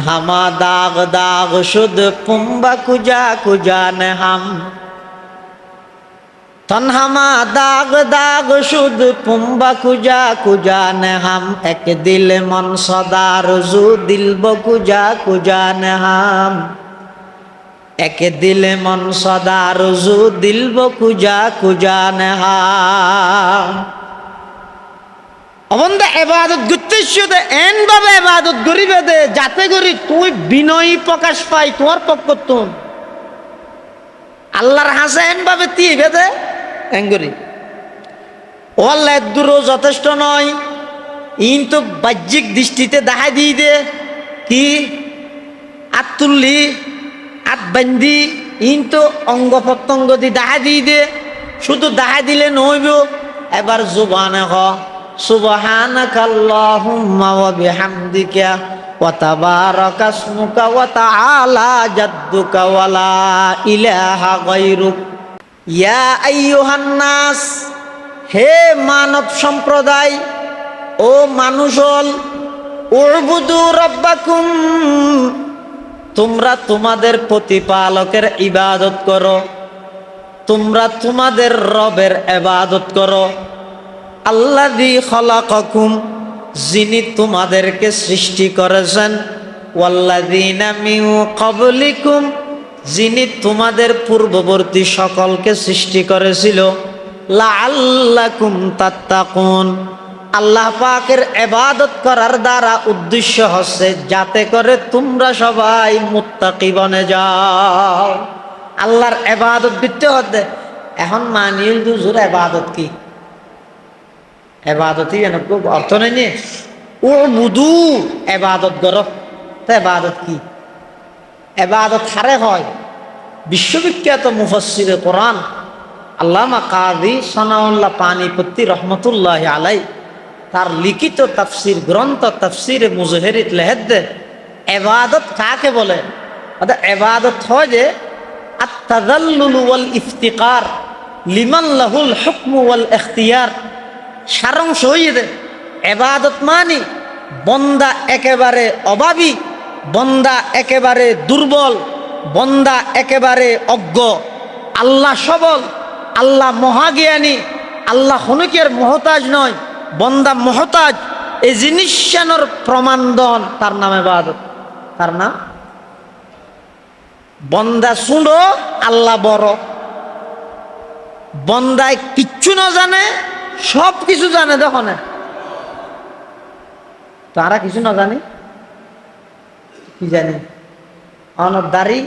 तन्हमा दाग दाग शुद्ध पुंबा कुजा कुजान हम तन्हमा दाग दाग शुद्ध पुंबा कुजा कुजान हम एक दिल मन सदा रजू दिल ब कुजा कुजान हम एक दिल मन सदा रजू दिल ब कुजा कुजान हम অবন্ধা ইবাদত গুত্তিশুতে এন ভাবে ইবাদত করিবে দে যাতে করি তুই বিনয়ী প্রকাশ পাই তোর পক্ষতুন আল্লাহর হাসে এন ভাবে তিবে দে এঙ্গরি ওয়াল্লাহ দূর যথেষ্ট নয় ইন তো বাহ্যিক দৃষ্টিতে দেখা দিয়ে দে কি আত্তুল্লি আতবান্দি ইন তো অঙ্গ প্রত্যঙ্গ দি দেখা দিয়ে দে শুধু দেখা দিলে নইব এবার জুবানে হ সুবহানাকাল্লাহুম্মা ওয়া বিহামদিকা ওয়া তাবারাকা ইসমুকা ওয়া তাআলা জাদ্দুকা ওয়া লা ইলাহা গায়রুক ইয়া আইয়ুহান নাস হে মানব সম্প্রদায় ও মানুষল উবুদু রাব্বাকুম তোমরা তোমাদের প্রতিপালকের ইবাদত করো তোমরা তোমাদের রবের ইবাদত করো আল্লাযী খালাকাকুম যিনি তোমাদেরকে সৃষ্টি করেছেন ওয়াল্লাযীনা মিন ক্বাবলিকুম যিনি তোমাদের পূর্ববর্তী সকলকে সৃষ্টি করেছিল লাআল্লাকুম তাত্তাকুন আল্লাহ পাকের ইবাদত করার দ্বারা উদ্দেশ্য হচ্ছে যাতে করে তোমরা সবাই মুত্তাকি বনে যাও আল্লাহর ইবাদত করতে হতে এখন মানিল দুজুর ইবাদত কি ইবাদতই এনকো অর্থ নেই উবুদু ইবাদত করো তা ইবাদত কি ইবাদত হারে হয় বিশ্ববিখ্যাত মুফাসসিরে কোরআন আল্লামা কাযী সানাউল্লাহ পানিপত্তি রহমতুল্লাহি আলাইহি তার লিখিত তাফসীর গ্রন্থ তাফসীরে মুজহিরিত লেখেন ইবাদত কাকে বলে অর্থাৎ ইবাদত হয় যে আত-তাযাল্লুল ওয়াল ইফতিকার লিমান লাহুল হুকমু ওয়াল ইখতিয়ার সারাংশ হইয়ে ইবাদত মানি বন্দা একেবারে অভাবী বন্দা একেবারে দুর্বল বন্দা একেবারে অজ্ঞ আল্লাহ সবল আল্লাহ মহাজ্ঞানী আল্লাহ হনুকের মহতাজ নয় বন্দা মহতাজ এই জিনিসের প্রমাণ দন তার নাম ইবাদত তার নাম বন্দা শুনো আল্লাহ বড় বন্দায় কিচ্ছু না জানে সব কিছু জানে দেখো না তারা কিছু না জানি কি জানি অনর দাড়ি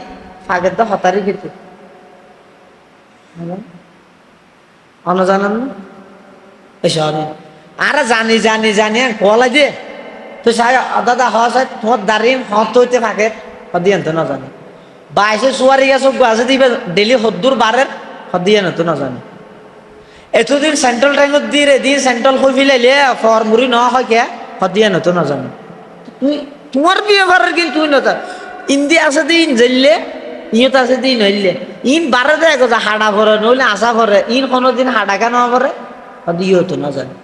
ফাগের দা হতারি খেতে অন জানান না এসে আর জানি জানি জানি কলা যে তো সাই দাদা হওয়া সাই তোমার দাড়ি হত হইতে ফাঁকে হদিয়ান তো না জানি বাইশে চুয়ারি গেছ গাছে দিবে ডেলি হদ্দুর বারের হদিয়ান তো না জানি এতদিন সেন্ট্রাল টাইমত দিয়ে এদিন সেন্ট্রাল হয়ে ফেলাইলে ফরমুরি ন হয় কে হদিয়ান তো না জানি তুই তোমার বিয়ে ঘরের কিন্তু তুই না ইন্দি আছে দিন জ্বললে ইয়ত আছে দিন হইলে ইন বারে দেয় হাডা ভরে নইলে আশা ভরে ইন কোনোদিন হাডা কেন ভরে হদিও তো না জানি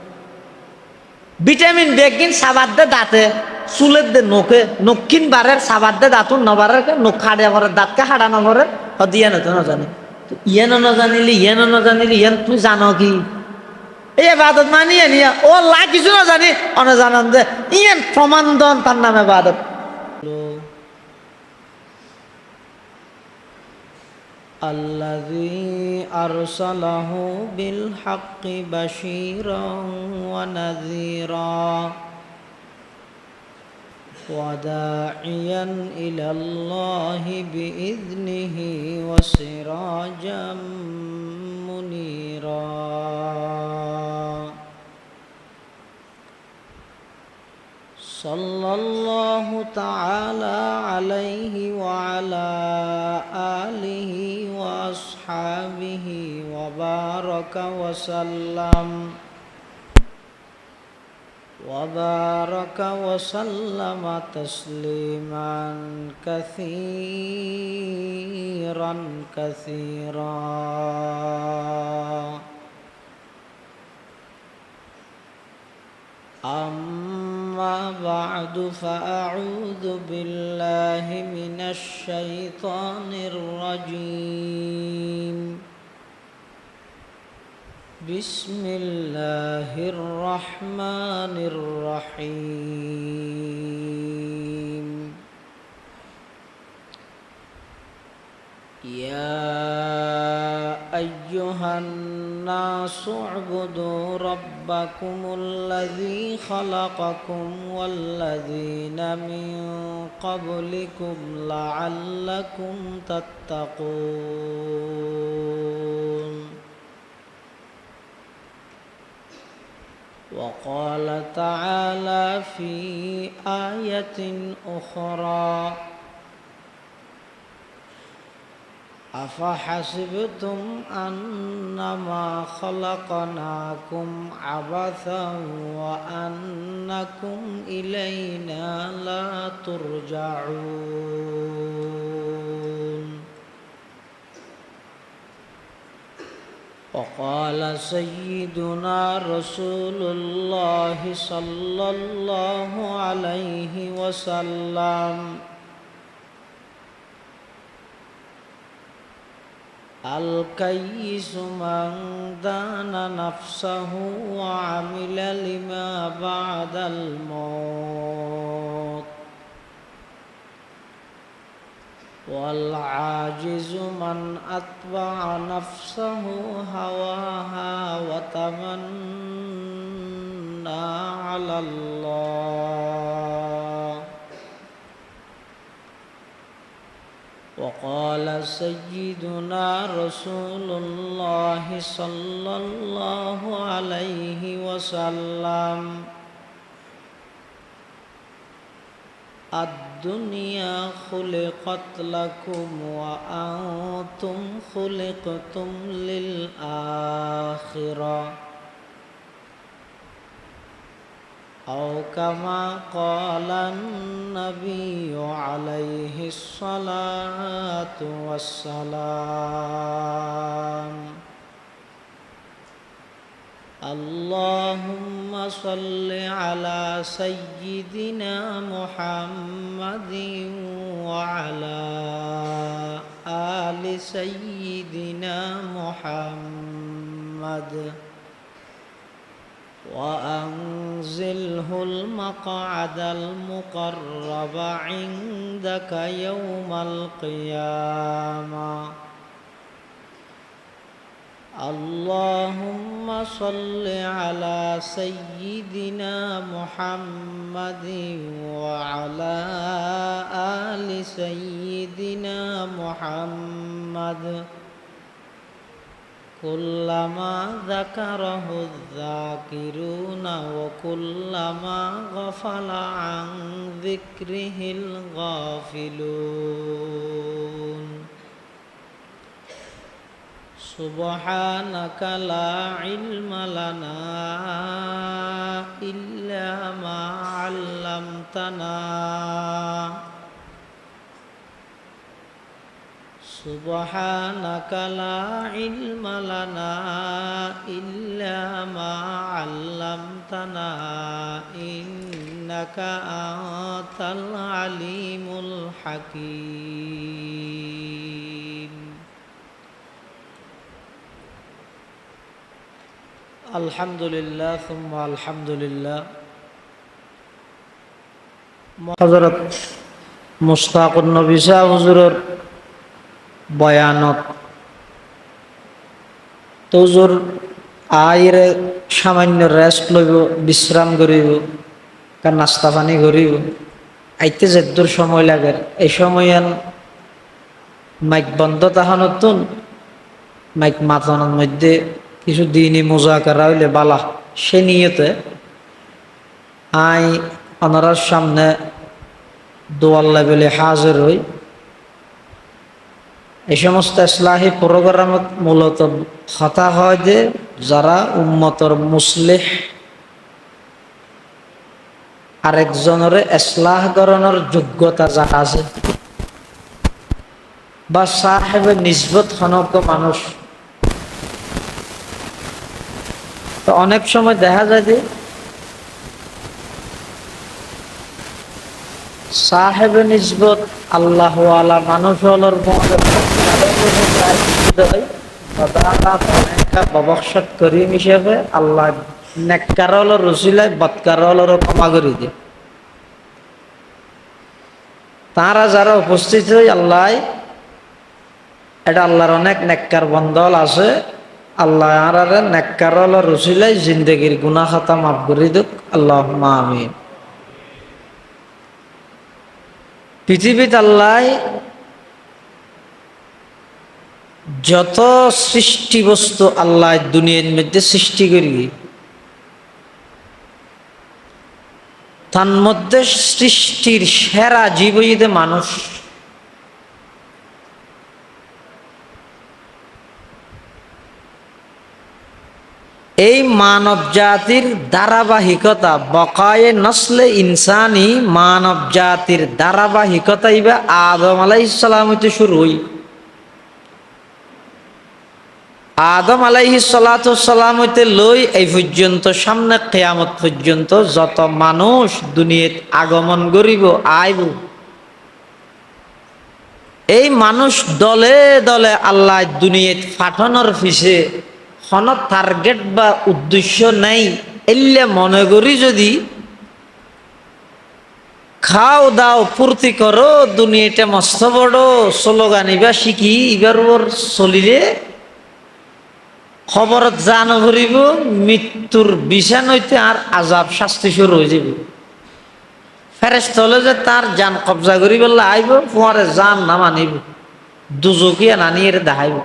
ভিটামিন বেগিন সাবাদ দে দাঁতে চুলের দে নোকে নক্ষিন বারের সাবাদ দে দাঁতুন নবারের নোক খাড়ে ভরে দাঁতকে হাডা নভরে হদিয়ান তো না জানি ইয়ানো না জানিলি ইয়ান তুই জানো কি এই ইবাদত মানিয়ে নিয়ে ও লা কিছু না জানি অনে জানান যে ইয়ান প্রমাণ দন তার নামে ইবাদত আল্লাযী আরসালাহু বিল হাক্কি বাশীরান ওয়া নাযীরা ওয়া দাঈয়ান ইলাল্লাহি বিইذনিহি ওয়া সিরাজাম মুনীরা সাল্লাল্লাহু তাআলা আলাইহি ওয়া আলা আলিহি ওয়া আসহাবিহি ওয়া বারাকা ওয়া সাল্লাম وبارك وسلم تسليما كثيرا كثيرا أما أما بعد فأعوذ بالله من الشيطان الرجيم بسم الله الرحمن الرحيم يا أيها الناس اعبدوا ربكم الذي خلقكم والذين من قبلكم لعلكم تتقون وقال تعالى في آية أخرى أفحسبتم أنما خلقناكم عبثا وأنكم إلينا لا ترجعون وقال سيدنا رسول الله صلى الله عليه وسلم الكيس من دان نفسه وعمل لما بعد الموت والعاجز من أتبع نفسه هواها وتمنى على الله وقال سيدنا رسول الله صلى الله عليه وسلم الدنيا خلقت لكم وأنتم خلقتم للآخرة أو كما قال النبي عليه الصلاة والسلام اللهم صل على سيدنا محمد وعلى آل سيدنا محمد وأنزله المقعد المقرب عندك يوم القيامة اللهم صل على سيدنا محمد وعلى آل سيدنا محمد كلما ذكره الذاكرون وكلما غفل عن ذكره الغافلون سبحانك لا علم لنا إلا ما علمتنا سبحانك لا علم لنا إلا ما علمتنا إنك أنت العليم الحكيم الحمد لله ثم الحمد لله حضرت মুশতাক নবী শাহ হুজুরের বয়ানত তো হুজুর আইরে সামান্য রেস্ট লইব বিশ্রাম করিব কার নাস্তা পানি করিব আইতে যে দূর সময় লাগে এই সময় মাইক বন্ধ তাহা নতুন মাইক মাথানোর মধ্যে কিছু দিনই মুজাকারা হইলে বালা সে নিয়তে আই ওনার সামনে দোয়াল লেভেলে হাজির হই এই সমস্ত ইসলাহি প্রোগ্রামত মূলত কথা হয় যে যারা উম্মতর মুসলিহ আরেকজনের ইসলাহ করানোর যোগ্যতা যারা আছে বা সাহেবে নিসবত হনক মানুষ তো অনেক সময় দেখা যায় যে সাহেবে নিসবত আল্লাহ আলা মানুষ হলর ববকশত করিম হিসেবে আল্লাহ নেককার হল রসিলায় বৎকার হল ক্ষমা করে দিয়ে তারা যারা উপস্থিত হই আল্লাহ এটা আল্লাহর অনেক নেককার বন্দল আছে আল্লাহ আর নেককার হল রসিলাই জিন্দগির গুনাহ খাতা মাফ করে দিক আল্লাহুম্মা আমিন। পৃথিবীতে আল্লাহ যত সৃষ্টি বস্তু আল্লাহ দুনিয়ার মধ্যে সৃষ্টি করি তার মধ্যে সৃষ্টির সেরা জীব হইতে মানুষ। এই মানব জাতির ধারাবাহিকতা বকায়ে নসলে ইনসানি মানব জাতির ধারাবাহিকতা ইবা আদম আলাইহিস সালাম হইতে শুরু হই। আদম আলাইহিস সালাতু সালাম হইতে লই এই পর্যন্ত সামনে কিয়ামত পর্যন্ত যত মানুষ দুনিয়াত আগমন করিব আইব এই মানুষ দলে দলে আল্লাহ দুনিয়াত পাঠানোর পিছে কোনো টার্গেট বা উদ্দেশ্য নাই এলে মনে করি যদি খাও দাও ফুর্তি করো দুনিয়াটা মস্ত বড় স্লোগান ইবা শিখি ইবার ওর চলিলে খবরত জানো ভরিব মৃত্যুর বিছান হইতে আর আজাব শাস্তি শুরু হয়ে যাব। ফেরেশত হলে যে তার জান কবজা করি বললে আইব পরে জান না মানিব দুজকিয়া নানিয়ে দেখাইব।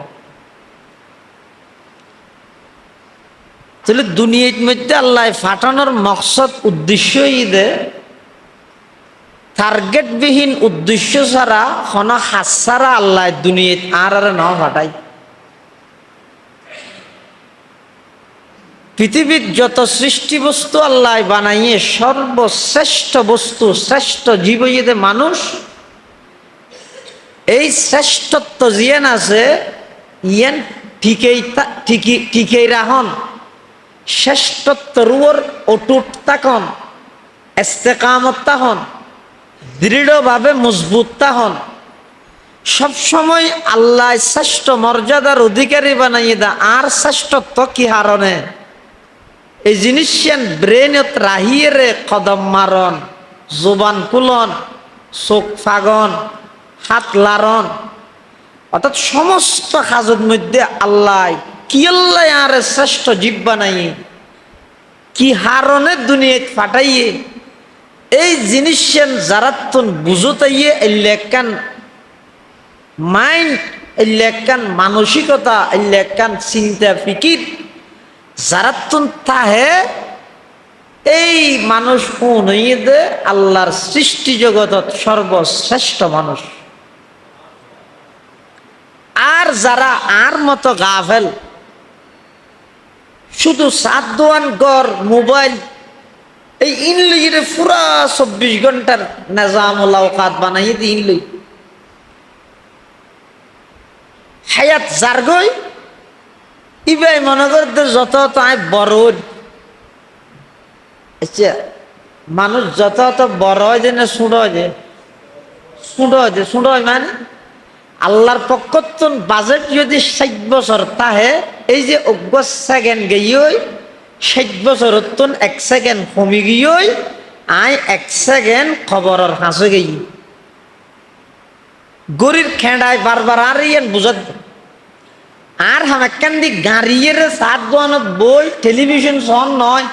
তাহলে দুনিয়ার মধ্যে আল্লাহ ফাটানোর মকসদ উদ্দেশ্য দে টার্গেটবিহীন উদ্দেশ্য ছাড়া কোনো হাত ছাড়া আল্লাহ দুনিয়াত আর না ফাটাই। পৃথিবীর যত সৃষ্টি বস্তু আল্লাহ বানাইয়ে সর্বশ্রেষ্ঠ বস্তু শ্রেষ্ঠ জীব ইয়েদে মানুষ। এই শ্রেষ্ঠত্ব জিয়ান আছে ইয়ান ঠিকই রাহন শ্রেষ্ঠত্বর উপর অটুট থাকন ইস্তেকামত থাকন দৃঢ়ভাবে মজবুত থাকন সবসময় আল্লাহ শ্রেষ্ঠ মর্যাদার অধিকারী বানাইয়ে দা আর শ্রেষ্ঠত্ব কি হারণে এই জিনিস ব্রেনত রাহিয়ে রে কদম মারন জোবান কুলন চোখ ফাগন হাত লারন অর্থাৎ সমস্ত কাজের মধ্যে আল্লাহ কি আল্লাহ আর শ্রেষ্ঠ জীব বানাই কি হারণে দুনিয়াত ফাটাইয়ে এই জিনিস যারা তুন বুঝতাইয়ে এলাকান মাইন্ড এলাকান মানসিকতা এলাকান চিন্তা ফিকির যারা তুন তাহে এই মানুষ কোন দে আল্লাহর সৃষ্টি জগতত সর্বশ্রেষ্ঠ মানুষ। আর যারা আর মতো গাফেল শুধু সাত দোয়ান গড় মোবাইল এই ইনলিগিরে পুরা 24 ঘন্টার নিজামুল আওকাত বানাইয়ে দিই ইনলি হায়াত জারগই ইবাই মনে করতে যত তাই বড় আচ্ছা মানুষ যত বড় হয় যে না শুঁড় যে শুঁড় হয় মানে আল্লাহর পক্ষতন বাজেট যদি 60 বছর তাহে এই যে 1 সেকেন্ড গিয়ে 60 বছর 1 সেকেন্ড কমি গিয়ে আই 1 সেকেন্ড খবরের হাসে গই গরির খেঁড়ায় বারবার আর ইয়ান বুঝত আর হামাকান্দি গাড়িয়ের সাত দোয়ানত বই টেলিভিশন সন নয়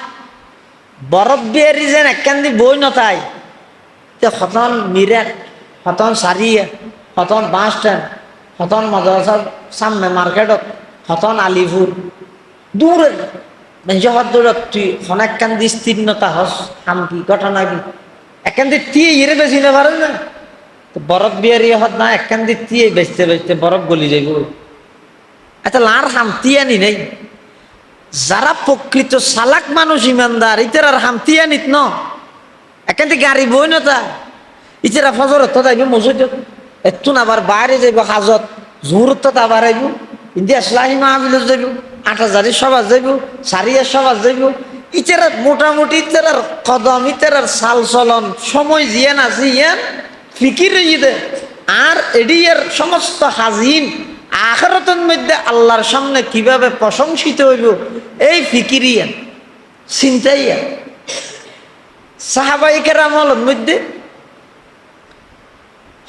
বরফ বিয়ারি যেন একান্দি বই নতাই তে হতন মিরাট হতন সারিয়া হতন বাস স্ট্যান্ড হতন মাদ্রাসার সামনে মার্কেটত হতন আলিপুর দূরে দূরত তুই হনাকান্দি স্থিরতা হস কি ঘটনা কি একান্দি টিয়ে ইরে বেশি না পারেন না তো বরফ বিয়ারি হত না একান্দি টিয়ে বেচতে বেচতে বরফ গলি যাইব। আচ্ছা লার হামতিয়ানি নেই যারা প্রকৃত চালাক মানুষ ইমানদার ইতার আর হামতিয়ানিত ন একান্তি গাড়ি বই নতা ইতারা ফজরত যাইব মসজিদত এতুন আবার বাইরে যাইব হাজত জোহরত আবার আইব ইন্দিয়া ইসলামী মাহফিলত যাইব 8,000 সবাজ যাইব সারিয়া সবাজ যাইব ইতার মোটামুটি ইতার কদম ইতার সাল চলন সময় জিয়ান আছে ইয়ান ফিকির দে আর এডিয়ার সমস্ত হাজিন আখিরাতের মধ্যে আল্লাহর সামনে কিভাবে প্রশংসিত হইব এই ফিকিরিয়া চিন্তাইয়া সাহাবায়ে কেরামের মধ্যে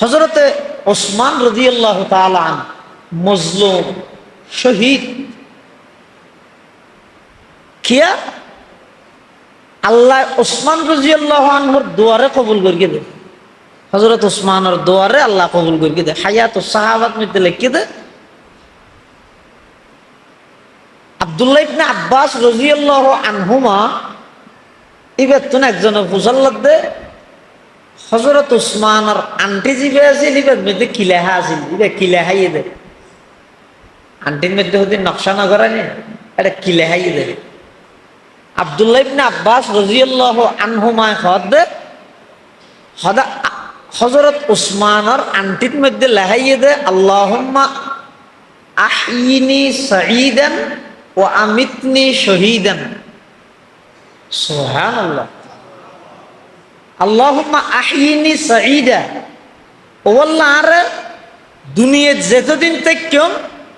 হযরতে ওসমান রাদিয়াল্লাহু তাআলা আনহু মজলুম শহীদ কিয়া আল্লাহ ওসমান রাদিয়াল্লাহু আনহুর দোয়ারে কবুল করিয়ে দে হযরত ওসমানের দোয়ারে আল্লাহ কবুল করিয়ে দে হায়াতুস সাহাবাত মধ্যে লিখে দে আব্দুল্লাহ ইবনে আব্বাস রাদিয়াল্লাহু আনহুমা ইবেতুন একজন ফুজাল্লাত দে হযরত ওসমানের আন্টি জিবে আছিল ইবের মধ্যে কিলেহা আছিল ইবে কিলেহাইয়ে দে আন্টির মধ্যে হতে নকশা না করা নেই এটা কিলেহাইয়ে দে আব্দুল্লাহ ইবনে আব্বাস রাদিয়াল্লাহু আনহুমা হযরত ওসমানের আন্টির মধ্যে লেখাইয়ে দে আল্লাহুম্মা আহিনি সাঈদান ওয়া আমিতনি শহীদান সুবহানাল্লাহ আল্লাহুম্মা আহিনি সাঈদা ও আল্লাহ আর দুনিয়ায় যতদিন থেকেও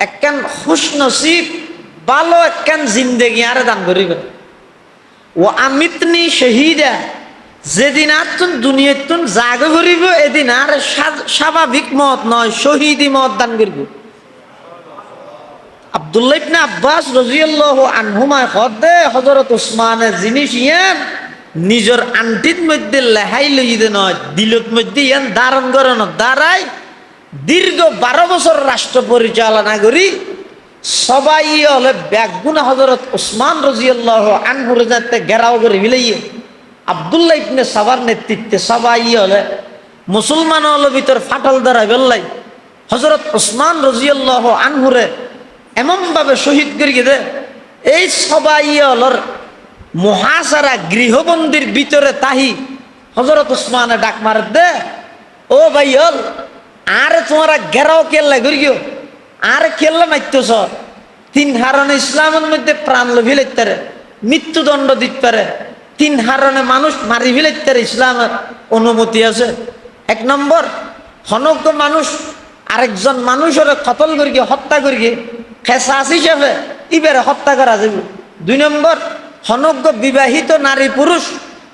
একখান খুশনসিব ভালো একখান জিন্দেগি আর দান করিবেন ও আমিতনি শহীদা যেদিন আর তুন দুনিয়ার তুন জাগে করিব এদিন আর স্বাভাবিক মত নয় শহীদি মত দান করিব আব্দুল্লাহ ইবনে আব্বাস রাদিয়াল্লাহু আনহুমা কদে হযরত ওসমানের জিনিস ইয়ান নিজের আন্টির মধ্যে লেহাই লইতে নয় দিলত মধ্যে ইয়ান ধারণ করেন দাঁড়াই দীর্ঘ 12 বছর রাষ্ট্র পরিচালনা করি সবাই হলে ব্যাগুনা হযরত ওসমান রাদিয়াল্লাহু আনহুর যাতে ঘেরাও করে মিলাইয়ে আব্দুল্লাহ ইবনে সাবার নেতৃত্বে সবাই হলে মুসলমান হল ভিতর ফাটল দ্বারা বেল্লাই হযরত ওসমান রাদিয়াল্লাহু আনহুরে এমনভাবে শহীদ করিয়ে দে এই সবাই হলর মহাসারা গৃহবন্দির ভিতরে তাহি হযরত ওসমানে ডাক মার দে ও ভাই হল আরে তোমরা ঘেরাও কেল্লা করিও আর কেল্লা মারতেছ তিন হারণে ইসলামের মধ্যে প্রাণ লভি লাইতে পারে মৃত্যুদণ্ড দিতে পারে তিন হারণে মানুষ মারি ফেলাইতে পারে ইসলামের অনুমতি আছে এক নম্বর হনজ্ঞ মানুষ আরেকজন মানুষের কতল করিয়ে হত্যা করিয়ে খেসাস হিসাবে ইবেরে হত্যা করা যাবে 2 নম্বর হনজ্ঞ বিবাহিত নারী পুরুষ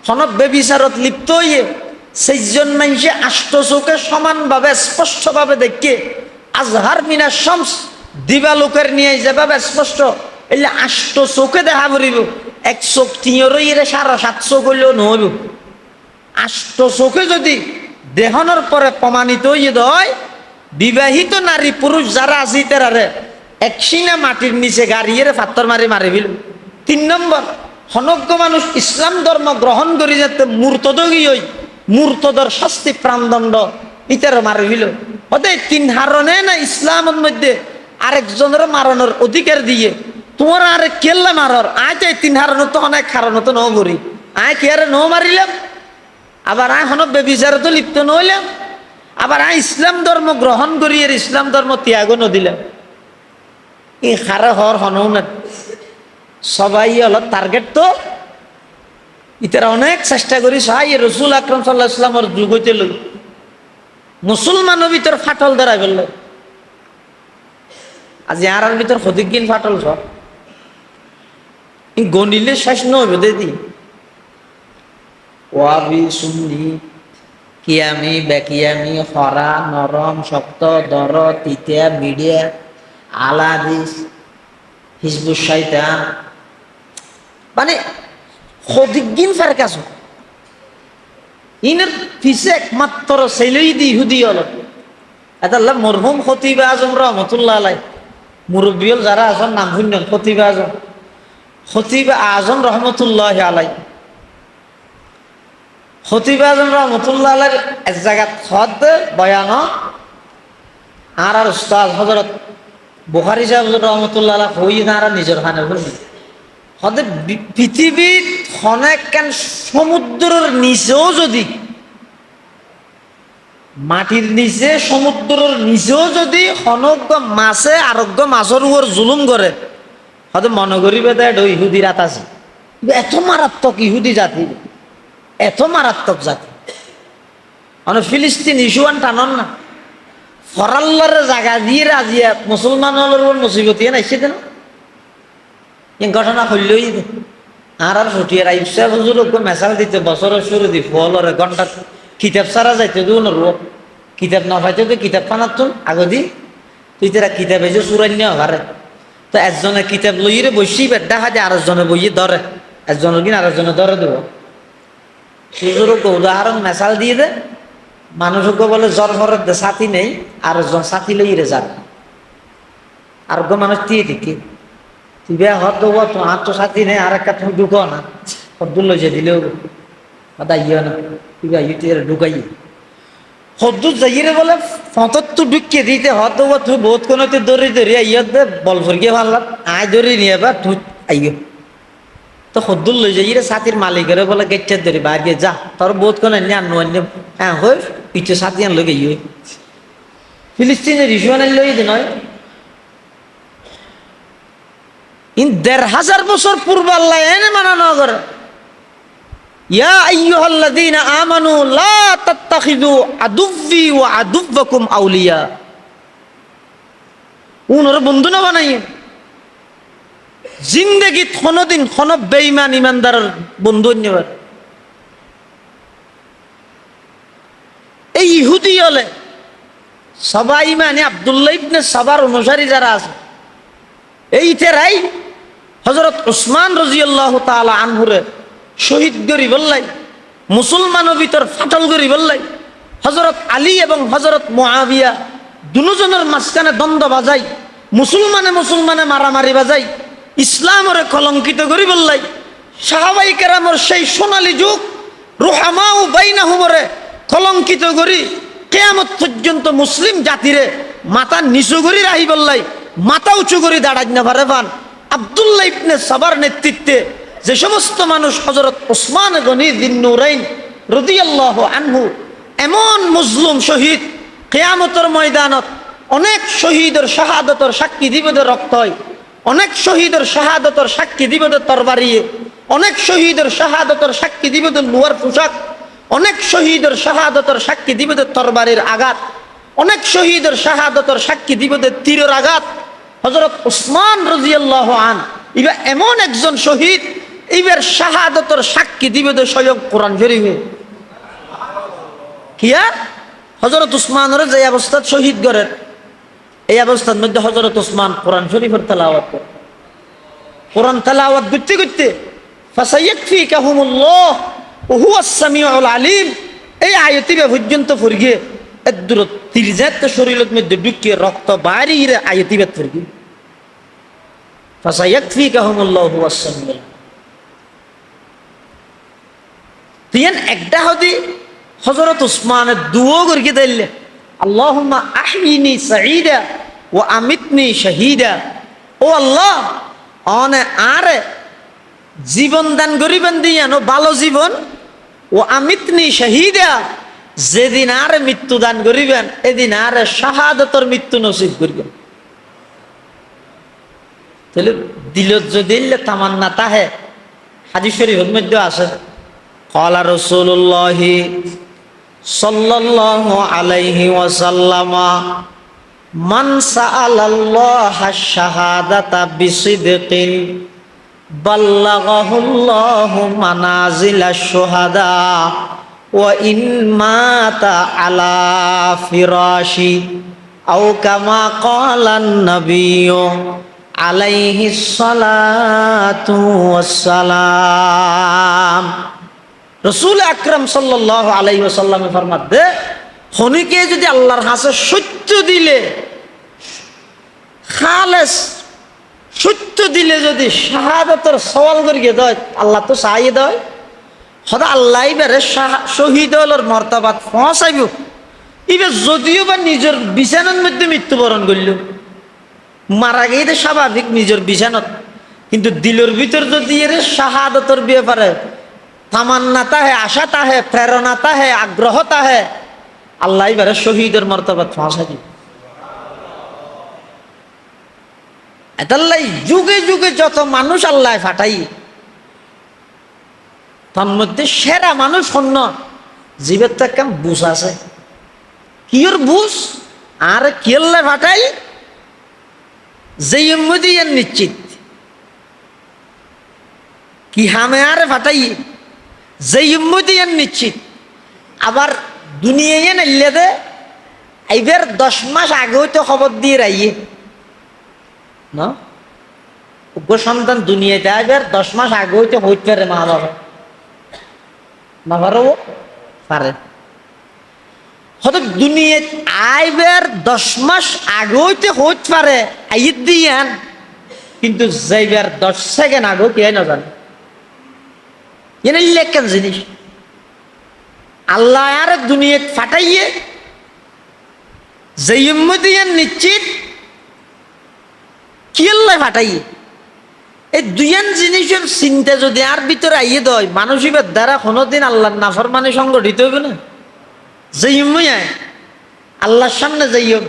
হনক বেবিচারত লিপ্ত হইয়ে সেইজন মানুষে আষ্ট চোখে সমানভাবে স্পষ্টভাবে দেখে আজহার মিনা শামস দিবালোকের নিয়ে যেভাবে স্পষ্ট এলে আষ্ট চোখে দেখা পড়িব এক চোখ তিঁয়রই 7.5 করলেও নহব আষ্ট চোখে যদি দেহনের পরে প্রমাণিত হইয়ে হয় বিবাহিত নারী পুরুষ যারা আছে তারারে এক সিনা মাটির নিচে গাড়িয়ে পাথর মারি মারি ফেল 3 নম্বর হনজ্ঞ মানুষ ইসলাম ধর্ম গ্রহণ করি যাতে মূর্তদগী হই মূর্তদর শাস্তি প্রাণদণ্ড ইতার মারি ফেল ওদের 3 হারণে না ইসলামের মধ্যে আরেকজনের মারানোর অধিকার দিয়ে তোমার আরে কেল্লা মারর আয় চাই 3 হারণ তো অনেক হারণ তো ন করি আয় কে আরে ন মারিলাম আবার আয় হন বেবিচারে তো লিপ্ত নইলাম আবার আয় ইসলাম ধর্ম গ্রহণ করি আর ইসলাম ধর্ম ত্যাগ নদিলাম এই হারে হর হনও না সবাই হল টার্গেট তো ইতারা অনেক চেষ্টা করি সাই রসুল আকরাম সাল্লাল্লাহু আলাইহি ওয়াসাল্লামের যুগ হইতে লই মুসলমানের ভিতর ফাটল ধরা ফেলল আজ আর ভিতর হদিকিন ফাটল সব গনিলে শেষ নইবে দিদি ওয়াবি সুন্নি কিয়ামি বেকিয়ামি হরা নরম শক্ত দর তিতিয়া মিডিয়া আলাদিস হিজবুশ শয়তান মানে হদিকিন ফারকাস ইনের পিছে একমাত্র ছেলেই দি ইহুদি হল এটা মরহুম খতিব আজম রহমতুল্লাহ আলাই মুরব্বী যারা আছেন নাম শুনলেন খতিব আজম রহমতুল্লাহ আলাই খতিব আজম রহমতুল্লাহ আলাই এক জায়গাত খদ বয়ান আর উস্তাদ হযরত বুখারী সাহেব রহমতুল্লাহ আলাই হই না আর নিজের খানে বলবেন হদে পৃথিবীর অনেকখান সমুদ্রের নিচেও যদি মাটির নিচে সমুদ্রের নিচেও যদি অনজ্ঞ মাছে আরোগ্য মাছের উপর জুলুম করে হয়তো মনে করিবে ইহুদির আছে এত মারাত্মক ইহুদি জাতি, এত মারাত্মক জাতি। মানে ফিলিস্তিন ইস্যুয়ান টানন না, ফরাল্লার জায়গা দিয়ে রাজিয়া মুসলমানের মুসিবত নাই সে দেন ঘটনা হইলই আর ফুটিয়ে রাইসা হুজুর মেসাল দিতে বছরের শুরু দি ফলরে ঘন্টা কিতাব সারা যাইতে দু রোগ কিতাব না পাইতে তো কিতাব পানাত আগদি তুই তারা কিতাব এসে চুরান্য হারে তো একজনে কিতাব লইরে বসি দেখা যায় আরেকজনে বইয়ে ধরে, একজনের কিনা আরেকজনে ধরে দেব। হুজুরকে উদাহরণ মেসাল দিয়ে দে, মানুষকে বলে জ্বর ফরত দে সাথী নেই, আরেকজন সাথী লইরে যান আরোগ্য মানুষ দিয়ে দেখি তুই বেয়া হত দেবো তোমার তো সাথী নেই, আর একটা তুমি ঢুকো না হদ্দুর লইছে দিলেও কথা ইয়ে না তুই ঢুকাই হদ্দুর যাইরে বলে ফতর তো ঢুকিয়ে দিতে হত দেবো তুই বহুত কোনো দৌড়ি দৌড়ি ইয়ে দে বল ফরকিয়ে ভাবলাম আয় দৌড়ি নিয়ে বা তুই আইয় তো হদ্দুর লই যাইরে সাথীর মালিকের বলে গেটের ধরে বাইরে যা তোর বহুত কোনো আন্য অন্য হ্যাঁ হয়ে পিছিয়ে সাথী আনলো গিয়ে ফিলিস্তিনের ইস্যু আনার লই দি নয় ১,৫০০ বছর পূর্বে আল্লাহ এনে মানানো করে ইয়া আইয়ুহাল্লাযীনা আমানু লা তাত্তাখিযু আদুవ్বি ওয়া আদুవ్বাকুম আউলিয়া, উনর বন্ধু না বানাই জিন্দেগি কোনদিন কোন বেঈমান ইমানদারের বন্ধু নেবার। এই ইহুদি হলে সবাই মানে আব্দুল্লাহ ইবনে সাবার অনুসারী যারা আছে এইটারাই হযরত উসমান রাদিয়াল্লাহু তাআলা আনহুরে শহীদ করি বললাই, মুসলমানের ভিতর ফাটল করি বললাই, হযরত আলী এবং হযরত মুআবিয়া দুজনের মাঝখানে দ্বন্দ্ব বাজাই, মুসলমানে মারামারি বাজাই, ইসলামের কলঙ্কিত করি বললাই, সাহাবাই কেরামের সেই সোনালী যুগ রুহামাউ বাইনাহুমরে কলঙ্কিত করি কিয়ামত পর্যন্ত মুসলিম জাতিরে মাথা নিচু করি রাহি বললাই, মাথা উঁচু করে দাঁড়াই না পারে পান আব্দুল্লাহ ইবনে সাবার নেতৃত্বে যে সমস্ত মানুষ হযরত ওসমান গনি যিন নূরাইন রাদিয়াল্লাহু আনহু এমন মজলুম শহীদ কিয়ামতের ময়দানত অনেক শহীদের শাহাদাতের সাক্ষী দিবদের রক্ত হয়, অনেক শহীদের শাহাদাতের সাক্ষী দিবদের তরবারিয়ে, অনেক শহীদের শাহাদাতের সাক্ষী দিবদের লোহার পোশাক, অনেক শহীদের শাহাদাতের সাক্ষী দিবদের তরবারির আঘাত, অনেক শহীদের শাহাদাতের সাক্ষী দিবদের তীরের আঘাত। হযরত ওসমান রাদিয়াল্লাহু আন ইবা এমন একজন শহীদ এবার শাহাদাতের সাক্ষী দিবদের স্বয়ং কোরআন শরীফে কিয়া হযরত ওসমানের যে অবস্থা শহীদ করেন এই অবস্থার মধ্যে হযরত ওসমান কোরআন শরীফের তেলাওয়াত করে, কোরআন তেলাওয়াত করতে করতে ফাসায়াকফিকাহুমুল্লাহ ওয়া হুয়াস সামিউল আলিম এই আয়াতটি পর্যন্ত পড়িয়ে এদুর তিরজাত শরীরের মধ্যে ঢুকিয়ে রক্ত বাইরে আয়াতটি পড়িয়ে ফাসায়াকফিকাহুমুল্লাহ ওয়া হুয়াস সামিউল তিন একটা হদি হযরত ওসমানের দুও করিয়ে দিলে আল্লাহুম্মা আহইনি সাঈদা ওয়া আমিতনি শাহীদা, ও আল্লাহ অনে আরে জীবন দান করিবেন দিয়ানো ভালো জীবন, ও আমিতনি শাহীদা যেদিন আরে মৃত্যু দান করিবেন এদিন আরে শাহাদাতের মৃত্যু নসিব করিবেন। তাহলে দিলত যদি তামান্না তাহে হাদিস শরীফের মধ্যে আছে ক্বালা রাসূলুল্লাহি সাল্লাল্লাহু আলাইহি ওয়াসাল্লাম মান সাআলাল্লাহা শাহাদাতা বিসিদকিন বাল্লাগাহুল্লাহু মানাজিলাশ শুহাদা ওয়া ইন মাতা আলা ফিরাশি আও কামা ক্বালান নাবিয়্যু আলাইহিস সালাতু ওয়াসসালাম। রাসূল আকরাম সাল্লাল্লাহু আলাইহি ওয়াসাল্লামে ফরমাত দে খনিকে যদি আল্লাহর কাছে সত্য দিলে খালেস সত্য দিলে যদি শাহাদাতের সওয়াল করিয়ে দেয় আল্লাহ তো চাইয়ে দেয় সদা আল্লাহ এবারে শহীদ হলোর মর্তাবাত পৌঁছাইব, এবার যদিও বা নিজের বিছানার মধ্যে মৃত্যুবরণ করল মারা গিয়ে স্বাভাবিক নিজের বিছানত, কিন্তু দিলের ভিতর যদি এর শাহাদাতের ব্যাপারে তামান্নাতা হে আশাতা হে প্রেরণাতা হে আগ্রহতা হে আল্লাহ এবারে শহীদের মর্তবাত পৌঁছা দিব। এতাল্লাই যুগে যুগে যত মানুষ আল্লাহ ফাটাই তার মধ্যে সেরা মানুষ অন্য জীবের তো একটা বুঝ আছে, কিয়র বুঝ আর কেল্লে ফাটাই যে মধ্যে নিশ্চিত কি হামে আর ফাটাই যে মধ্যে নিশ্চিত। আবার দুনিয়ায় নাইলে দে এইবার 10 মাস আগে হইতে খবর দিয়ে রাইয়ে না উগ্র সন্তান দুনিয়াতে আইবার 10 মাস আগে হইতে হইতে পারে মা বাবা না পারো পারে হয়তো দুনিয়ায় আইবার 10 মাস আগে হইতে হইতে পারে আইত দিয়ান, কিন্তু যাইবার 10 সেকেন্ড আগে কে না জানে এনে লেখেন জিনিস আল্লাহ আর দুনিয়াত ফাটাইয়ে যে উম্মদিয়ান নিশ্চিত কি আল্লাহ ফাটাইয়ে এই দুইয়ান জিনিসের চিন্তা যদি আর ভিতরে আইয়ে দেয় মানসিকের দ্বারা কোনোদিন আল্লাহর নাফরমানি সংগঠিত হইবে না। যে উম্ময়ায় আল্লাহর সামনে যাইও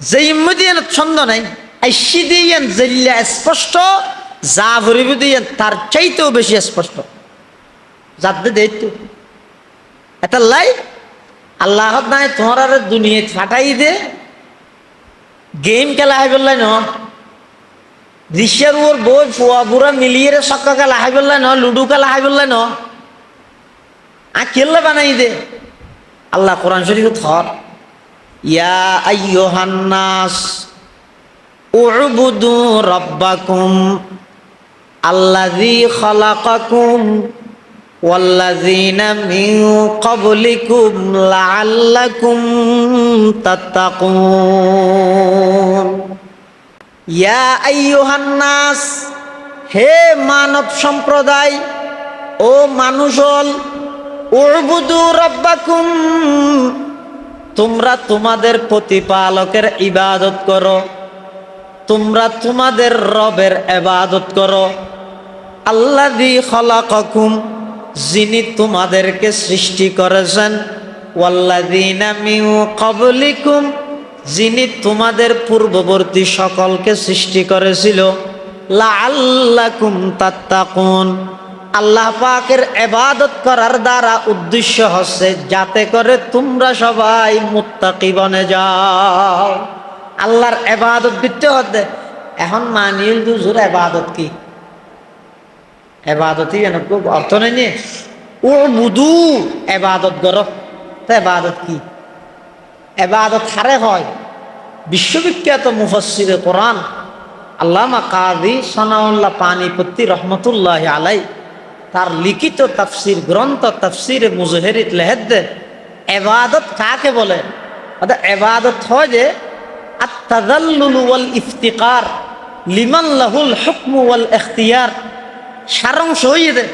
যে উম্মদিয়ান ছন্দ নাই আইসি দিয়ান জেল্লা স্পষ্ট যা ভরিব দিয়ান তার চাইতেও বেশি স্পষ্ট যাতে দেখতো এটা লাই আল্লাহ নাই তোমার আর দুনিয়া ফাটাই দে গেম খেলা হাই বললাই ন ঋষের ওর বই ফুয়া বুড়া মিলিয়ে সক্কা খেলা হাই বললাই ন লুডু খেলা হাই বললাই ন খেললে বানাই দে। আল্লাহ কোরআন শরীফ থর ইয়া আইয়ুহান নাস উ'বুদু রাব্বাকুম আল্লাযী খালাকাকুম ওয়াল্লাযীনা মিন ক্বাবলিকুম লাআল্লাকুম তাত্তাকুন। ইয়া আইয়ুহান নাস, হে মানব সম্প্রদায়, ও মানুষল, উ'বুদু রাব্বাকুম, তোমরা তোমাদের প্রতিপালকের ইবাদত করো, তোমরা তোমাদের রবের ইবাদত করো। আল্লাযী খালাকাকুম, যিনি তোমাদেরকে সৃষ্টি করেছেন, ওয়াল্লাযীনা মিন ক্বাবলিকুম, যিনি তোমাদের পূর্ববর্তী সকলকে সৃষ্টি করেছিল, লাআল্লাকুম তাত্তাকুন, আল্লাহ পাকের ইবাদত করার দ্বারা উদ্দেশ্য হচ্ছে যাতে করে তোমরা সবাই মুত্তাকি বনে যাও। আল্লাহর ইবাদত করতে হতে এখন মানিল দুজুর ইবাদত কি এবাদতই খুব অর্থ নেই ও বুধু এবাদত করো তো এবাদত কি এবাদত হারে হয়। বিশ্ববিখ্যাত মুফাসসিরে কোরআন আল্লামা কাযী সানাউল্লাহ পানিপত্তি রহমতুল্লাহ আলাই তার লিখিত তাফসির গ্রন্থ তাফসিরে মুজহিরিত লেহেদ এবাদত কাকে বলে? এবাদত হয় যে আত-তাযাল্লুল ওয়াল ইফতিকার লিমান লাহুল হুকমু ওয়াল ইখতিয়ার। সারাংশ হইয়ে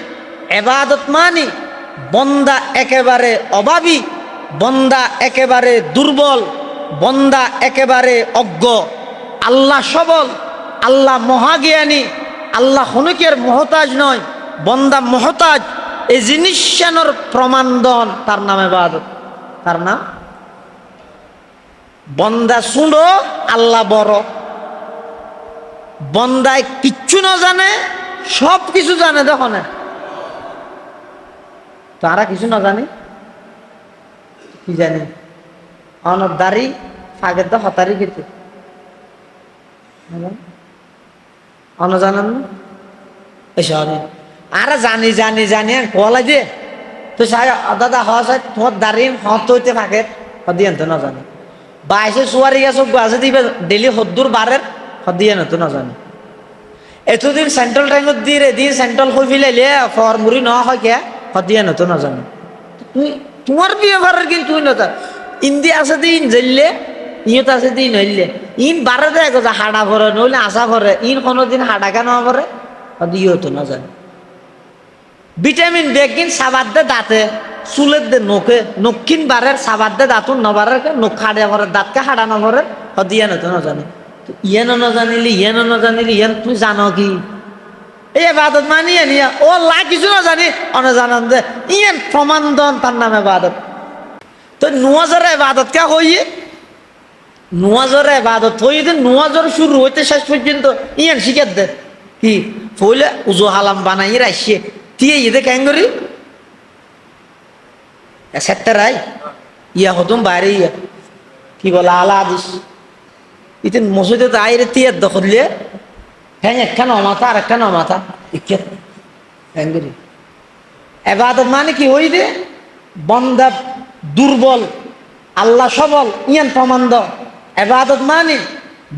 এবাদত মানি বন্দা একেবারে অভাবী, বন্দা একেবারে দুর্বল, বন্দা একেবারে অজ্ঞ, আল্লাহ সবল, আল্লাহ মহাজ্ঞানী, আল্লাহ হনুকের মহতাজ নয়, বন্দা মহতাজ। এই জিনিসের প্রমাণ দন তার নাম ইবাদত। তার নাম বন্দা শুনো আল্লাহ বড়, বন্দায় কিচ্ছু না জানে সব কিছু জানে। দেখো না তারা কিছু না জানে কি জানে অনদারি ফাগের দা হতারি খেতে অনজানান না আর জানি জানি জানি কলা যে তো দাদা হওয়া চাই তোমার দাঁড়িয়ে হত হইতে ফাঁকে হদিয়ে তো না জানে বাইশে চুয়ারি গেছ গাছে দিবে ডেলি হদ্দুর বারের হদিয়ে তো না জানে। এতদিন সেন্ট্রাল ট্যাঙ্কত দিয়ে এদিন সেন্ট্রাল হয়ে ফেলাইলে ফরমুরি ন হয় কে হদিয়ে তো না জানে। তুই তোমার বিয়ে করার কিন্তু তুই নতা ইন্দি আছে দিন জ্বললে ইয়ত আছে দিন হইলে ইন বারে দেখো যে হাডা ভরে নইলে আশা ভরে ইন কোনোদিন হাডা কেন ভরে হদিয়ে তো না জানে। ভিটামিন বেগিন সাবাদ দে দাঁতে চুলের দে নোকে নক্ষিন বারের সাবাদ দে দাঁতুন নবারের নখ হাড়ে ভরে দাঁতকে হাডা নভরে হদিয়ে তো না জানে। ইয়ানো না জানিলি ইয়ানো না জানিলি ইয়ান তুই জানো কি এই ইবাদত মানিয়ে নিয়ে ও লা কিছু না জানি অনে জানান যে ইয়ান প্রমাণ দন তার নামে ইবাদত। তো নুয়াজের ইবাদত কে হইয়ে নুয়াজের ইবাদত হইয়ে যে নুয়াজের শুরু হইতে শেষ পর্যন্ত ইয়ান শিখাত দে কি ফইলে উজু হালাম বানাই রাখছে তিয়ে ইয়ে কেন করি সেটারাই ইয়া হতুম বাইরে ইয়া কি বলে আলা আদিস ইতে মসজিদে তো আইরে তিয়ার দখলে হ্যাঁ একটা নমাথা আর একটা নমাথা ইকে কেন করি এবাদত মানে কি হই দে বন্দা দুর্বল আল্লাহ সবল ইয়ান প্রমাণ দ এবাদত মানে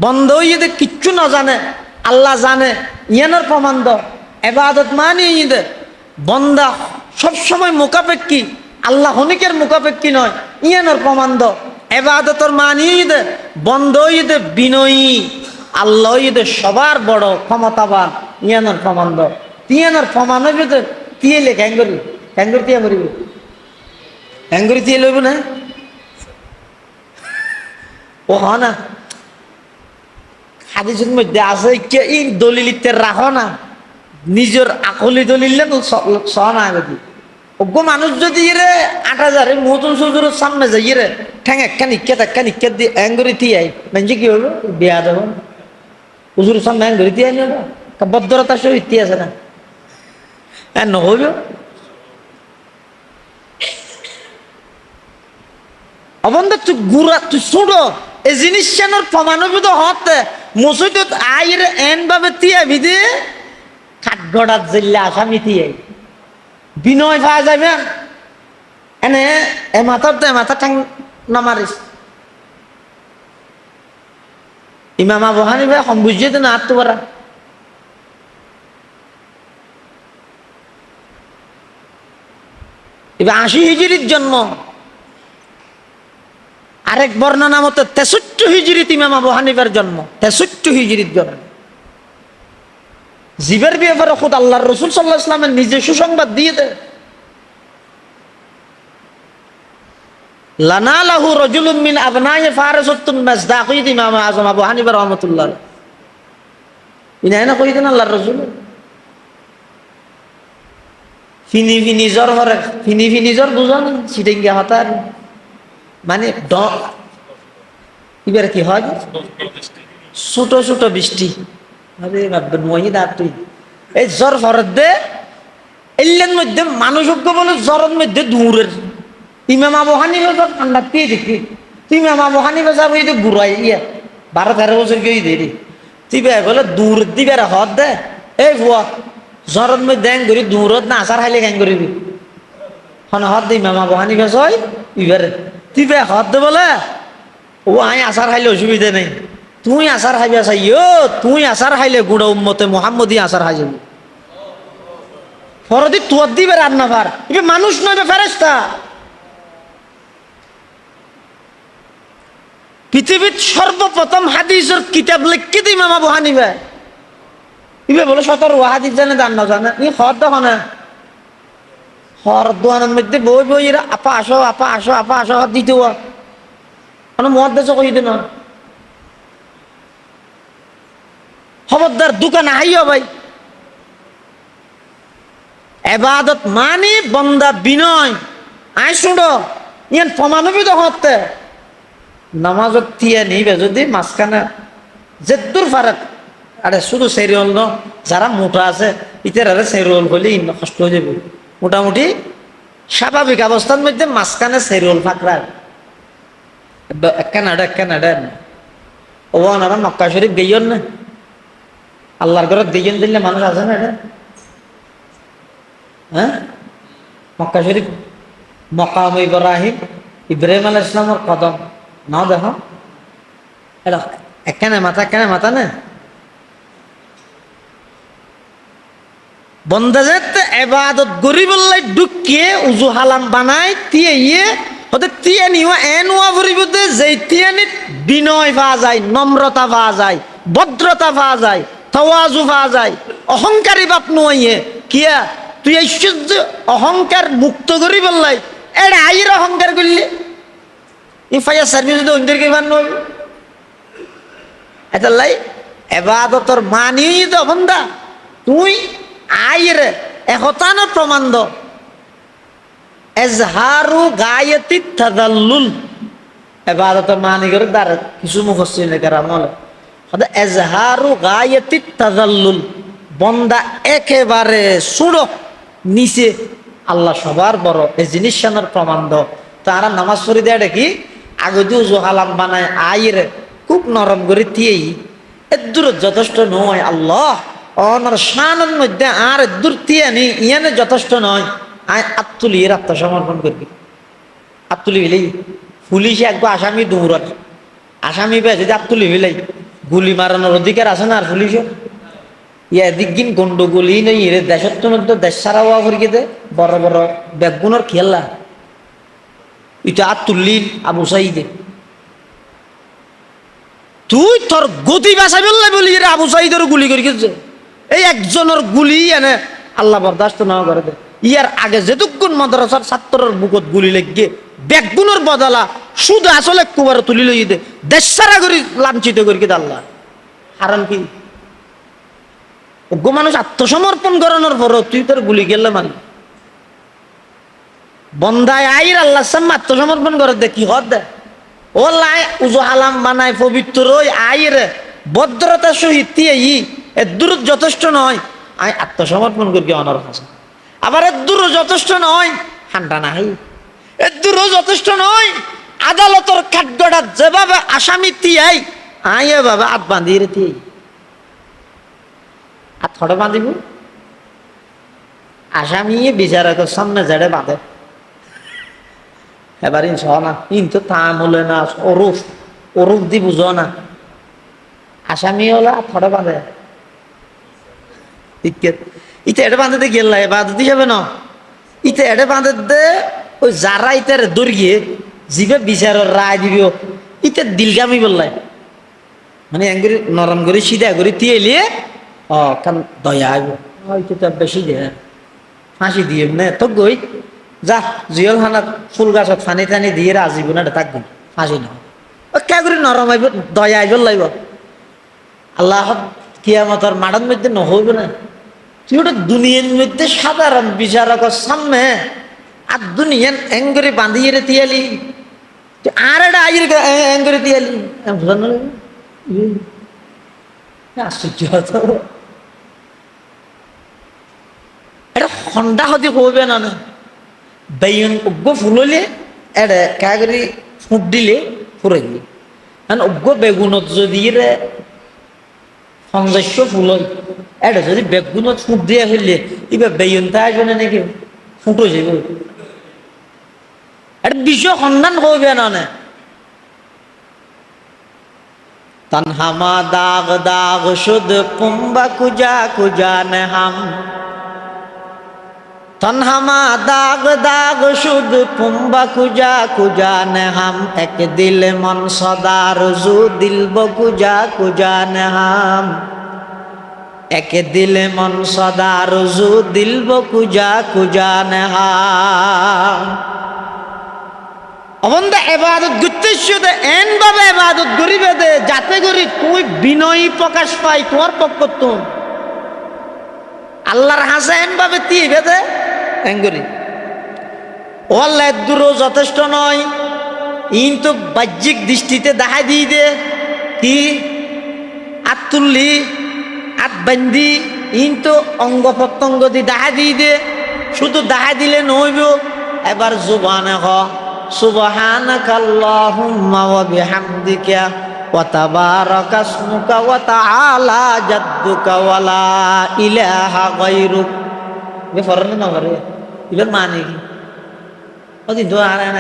বন্ধ হইয়ে দে কিচ্ছু না জানে আল্লাহ জানে ইয়ানোর প্রমাণ দ এবাদত মানে ঈদে বন্দা সবসময় মুখাপেক্ষী আল্লাহ হনিকের মুখাপেক্ষী নয় ইয়ানোর প্রমাণ দ এবাদতর মানে ঈদে বন্ধ ঈদে বিনয়ী আল্লাহ ঈদে সবার বড় ক্ষমতাবান ইয়ানোর প্রমাণ দ তিয়ানোর প্রমাণ হইবে তো তিয়েলে ক্যাঙ্গরি ক্যাঙ্গরি তিয়া মরিব ক্যাঙ্গরি দিয়ে লইব না ও হ না হাদিসের মধ্যে আছে কে এই দলিল ইত্যাদি রাখো না নিজের আকলি দলিল স না গতি ওগো মানুষ যদি রে ৮,০০০ মতন সজুরের সামনে যাই রে ঠ্যাং একটা নিক্ষেত দিয়ে অ্যাঙ্গরি তিয়াই মানে কি হইব বিয়া দেব হুজুরের সামনে অ্যাঙ্গরি তিয়াই নেব ভদ্রতার সহিত তিয়া আছে না হ্যাঁ নহইব অবন্ধ তুই গুড়া তুই ছোড়ো এই জিনিস প্রমাণবিত হতে মসজিদত আইর এন ভাবে তিয়া বিদে কাঠগড়াত জিল্লা আসামি তিয়াই বিনয় পাওয়া যাবে এনে এ মাথার তো এ মাথা ঠ্যাং নামারিস ইমাম আবু হানিফা সম্বুজিয়ে তো না আত্ম পারা এবার ৮০ হিজরির জন্ম আরেক বর্ণনা মতো ৬৩ হিজরিত ইমাম আবু হানিফার জন্ম ৬৩ হিজরির জন্ম জীবের ব্যাপারে খুদ আল্লাহর রাসূল সাল্লাল্লাহু আলাইহি ওয়াসাল্লামের নিজে সুসংবাদ দিয়ে দেয় লানা লাহু রাজুলুম মিন আবনাই ফারাসাতুন মাসদাকিত ইমাম আযম আবু হানিফা রাহমাতুল্লাহ ইনা না কই দেন আল্লাহর রাসূল ফিনি জ্বর বুঝান সিটিঙ্গা হতার মানে এবার কি হয় ছোট ছোট বৃষ্টি আরে ভাববেন মহিদার তুই এই জ্বর ফরত দে এলের মধ্যে মানুষজ্ঞ বলে জ্বরের মধ্যে দূরের ইমাম আবু হানিফা ঠান্ডা পেয়ে দেখি তুই ইমাম আবু হানিফা যাবো এই ঘুরাই ইয়া 12-13 বছর কেউ দেরি তুই বে বলে দূর দিবে হদ দে এই ভুয়া জ্বরের মধ্যে হ্যাং করি দূরত না আসার হাইলে হ্যাং করিবি হদ দে ইমাম আবু হানিফা ছয় ইবারে তুই বে হদ দে বলে ও আই আসার হাইলে অসুবিধা নেই তুই আসার হাইবে চাইও তুই আসার হাইলে গুড়া উম্মতে মোহাম্মদী আসার হাই যাবি ফরদি তুয়ার দিবে রান্না ভার এবার মানুষ নয় ফেরেশতা পৃথিবীর সর্বপ্রথম হাদিসের কিতাব লিখে দিই ইমাম আবু হানিফা ইবে বলে 17 হাদিস জানে দান না জানে ই হর দেখো না হর দোয়ানের মধ্যে বই এরা আপা আসো দিতে মানে মহাদেশ কই দিন খবরদার দোকান আইও ভাই এবাদত মানে বন্দা বিনয় আই শুনো ইয়ান প্রমাণবিত হতে নামাজত তিয়া নিবে যদি মাঝখানে যেদূর ফারাক আরে শুধু সেরিয়ল ন যারা মোটা আছে ইতার আরে সেরিয়ল হলে কষ্ট হয়ে যাবে মোটামুটি স্বাভাবিক অবস্থার মধ্যে মাঝখানে সেরিয়ল ফাঁকরা একটা নাডা ও ওনারা মক্কা শরীফ গেইন না আল্লাহর ঘরে গেইন দিলে মানুষ আছে না এটা হ্যাঁ মক্কা শরীফ মকাম ইব্রাহিম আলাইহিস সালামের কদম না দেখো এটা একখানে মাথা না বন্দা যেতে এবাদত গরিবল্লাই ঢুকিয়ে উজু হালাম বানাই তিয়ে ওদের তিয়া নিও এনুয়া ভরিবতে যেই তিয়ানিত বিনয় পাওয়া যায় নম্রতা পাওয়া যায় ভদ্রতা পাওয়া যায় তাওয়াজু পাওয়া যায় অহংকারী বাপ নইয়ে কিয়া তুই ঐশ্বর্য অহংকার মুক্ত করি বললাই এটা আইয়ের অহংকার করলি ফায়ার সার্ভিস অন্যদেরকে মান নই এটা লাই এবাদতর মানি তো বন্দা তুই আইয়ের একতানো প্রমাণ দ এজহারু গায়তি তাদাল্লুল এবাদতর মানি করে দার কিছু মুখস্থির কারণ হলো এজহারু গায়তি তাদাল্লুল বন্দা একেবারে সুড়ো নিচে আল্লাহ সবার বড় এই জিনিস শানোর প্রমাণ দাও। তারা নামাজ পড়ি দেয় দেখি আগে দিয়ে উজু হালাম বানায় আইরে খুব নরম করে দিয়েই এর দূর যথেষ্ট নয় আল্লাহ অনর শানের মধ্যে আর দূর দিয়ে নি ইয়ানে যথেষ্ট নয় আয় আত্মুলি এর আত্মসমর্পণ করবি। আত্মুলি হইলেই পুলিশে একবার আসামি দৌড়ার আসামি পেয়ে যদি আত্মুলি হইলেই গুলি মারানোর অধিকার আছে না আর পুলিশে ইয়া দিকদিন গন্ডগোলই নেই এর দেশের মধ্যে দেশ সারা হওয়া করি দে বড় বড় বেগুনের খেলা এটা আত্মুল্লিল আবু সাইদে তুই তোর গতি বাঁচাই বলি রে আবু সাইদের গুলি করে গেছে এই একজনের গুলি এনে আল্লাহ বরদাস্ত না করে দে ইয়ার আগে যেটুকুন মাদ্রাসার ছাত্রের বুকত গুলি লেগে বেগুনের বদলা শুধু আসলে কুবার তুলি লই দে দেশ সারা করি লাঞ্ছিত করি কে আল্লাহ হারাম কি ওগো মানুষ আত্মসমর্পণ করানোর পর তুই তোর গুলি গেলে মানে বন্দায় আইর আল্লাহ সামনে আত্মসমর্পণ করে দে কি হদ দে ও লাই উজু আলাম বানায় পবিত্র ওই আইরে ভদ্রতার সহিত ই এর দূর যথেষ্ট নয় আই আত্মসমর্পণ করি অনার কাছে আবার এর দূর যথেষ্ট নয় ঠান্ডা নাই এর দূর যথেষ্ট নয় আদালতের খাদ্যটা যেভাবে আসামি তিয়াই আই এভাবে হাত বাঁধিয়ে রে তিয়াই হাত থড়ে বাঁধিব আসামি বিচারকের সামনে জেড়ে বাঁধে এবার ইনস না কিন্তু তা বলে না অরুফ অরুফ দি বুঝো না আসামি হলে থড়ে বাঁধে ইতে এটা বাঁধতে গেল বাঁধতে যাবে না ইতে এটা বাঁধে দে ওই যারা ইতার দৌড়িয়ে জিবে বিচারের রায় দিব ইতে দিলগামি বললাই মানে এঙ্গুরি নরম করে সিধা করে তিয়েলিয়ে কারণ দয়া আইব হয়তো তো বেশি দে ফাঁসি দিয়ে নে তো গই যা জিয়ল খানাত ফুল গাছত ফানি টানি দিয়ে আজীবন এটা থাকবি ফাঁসি না কে করে নরম আইব দয়া আইব লাগব আল্লাহ কিয়ামতের মাঠের মধ্যে নহইব না তুই ওটা দুনিয়ার মধ্যে সাধারণ বিচারকের সামনে আর দুনিয়ান এঙ্গরে বাঁধিয়ে রে তিয়ালি আর এটা আইর এঙ্গরে তিয়ালি বুঝান আশ্চর্য হতো এটা হন্ডা হতে কইবে না না বেয়ন উগ্র ফুললে এটা কাগরি ফুট দিলে ফুরে গিয়ে কারণ উগ্র বেগুনত যদি রে সংযস্য ফুল এটা যদি বেগুনত ফুট দিয়ে ফেললে এবার বেয়নটা আসবে না নাকি ফুটো যাবে এটা বিশ্ব সন্ধান কইবে না না তনহামা দাগ দাগ শুদ কুম্বা কুজা কুজা নে হাম তনহামা দাগ দাগ শুদ কুম্বা কুজা কুজা নে হাম এক দিল মন সদা রজু দিল বকুজা কুজা নে হাম এক দিল মন সদা রজু দিল বকুজা কুজা নে হাম অবন্ধা এবাদত গুত্তেশ্বরে এন ভাবে এবাদত করিবে দে যাতে করি তুই বিনয়ী প্রকাশ পাই তোমার পক্ষ তো আল্লাহর হাসে এন ভাবে তিবে দে এন করি ও আল্লাহ দূরও যথেষ্ট নয় ইন তো বাহ্যিক দৃষ্টিতে দেখাই দিয়ে দে কি আত তুললি আত বান্ধি ইন তো অঙ্গ প্রত্যঙ্গ দিয়ে দেখাই দিয়ে দে শুধু দেখাই দিলে নইব এবার জুবানে হ সুবহানাকাল্লাহুম্মা ওয়া বিহামদিকা ওয়া তাবারাকা ইসমুকা ওয়া তাআলা জাদ্দুকা ওয়া লা ইলাহা গায়রুক বে ফরন না করে ইবার মানে কি ওদি দোয়া না